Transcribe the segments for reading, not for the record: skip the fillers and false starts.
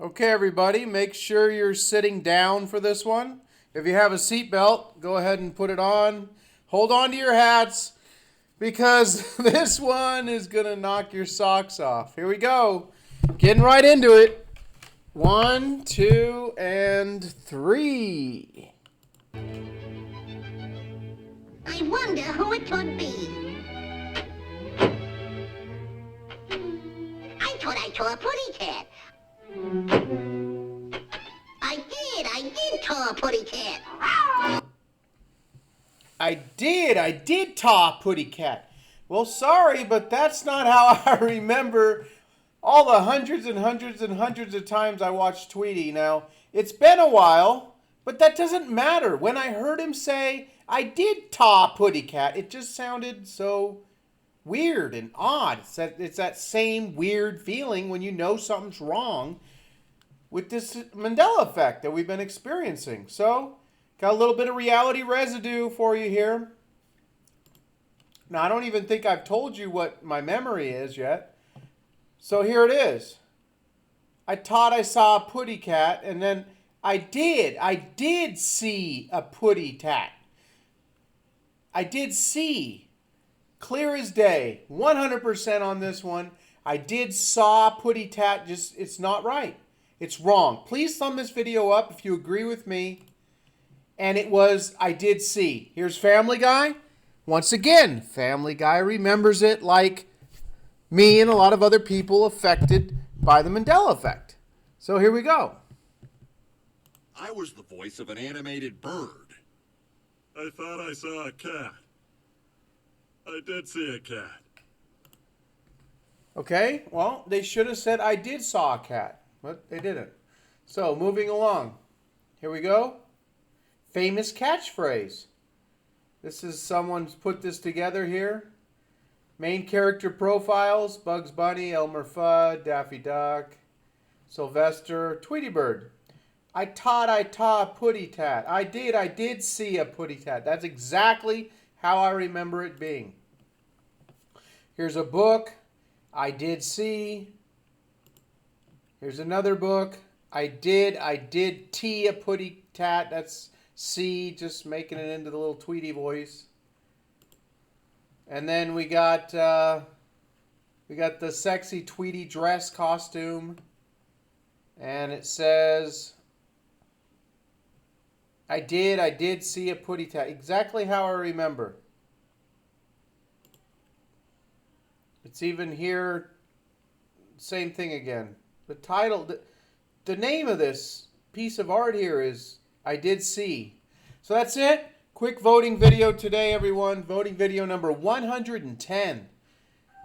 Okay, everybody, make sure you're sitting down for this one. If you have a seatbelt, go ahead and put it on. Hold on to your hats because this one is going to knock your socks off. Here we go. Getting right into it. 1, 2, and 3. I wonder who it could be. I thought I saw a puddy cat. I did saw a puddy cat. I did taw a puddy cat. Well, sorry, but that's not how I remember all the hundreds and hundreds and hundreds of times I watched Tweety. Now, it's been a while, but that doesn't matter. When I heard him say, I did taw a puddy cat, it just sounded so weird and odd. It's that same weird feeling when you know something's wrong with this Mandela effect that we've been experiencing. So, got a little bit of reality residue for you here. Now, I don't even think I've told you what my memory is yet. So here it is. I thought I saw a puddy cat, and then I did see a puddy cat. I did see. Clear as day, 100% on this one. I did saw puddy tat, just it's not right. It's wrong. Please thumb this video up if you agree with me. And it was, I did see. Here's Family Guy. Once again, Family Guy remembers it like me and a lot of other people affected by the Mandela effect. So here we go. I was the voice of an animated bird. I thought I saw a cat. I did see a cat. Okay, well, they should have said I did saw a cat, but they didn't. So, moving along. Here we go. Famous catchphrase. This is someone's put this together here. Main character profiles: Bugs Bunny, Elmer Fudd, Daffy Duck, Sylvester, Tweety Bird. I thought I saw a puddy tat. I did see a puddy tat. That's exactly how I remember it being. Here's a book. I did see. Here's another book. I did tea a puddy tat. That's C, just making it into the little Tweety voice. And then we got the sexy Tweety dress costume. And it says, I did see a puddy tat. Exactly how I remember. It's even here, same thing again. The title, the name of this piece of art here is I did see. So that's it. Quick voting video today, everyone. Voting video number 110.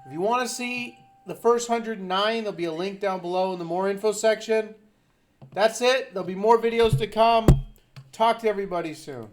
If you want to see the first 109, there'll be a link down below in the more info section. That's it. There'll be more videos to come. Talk to everybody soon.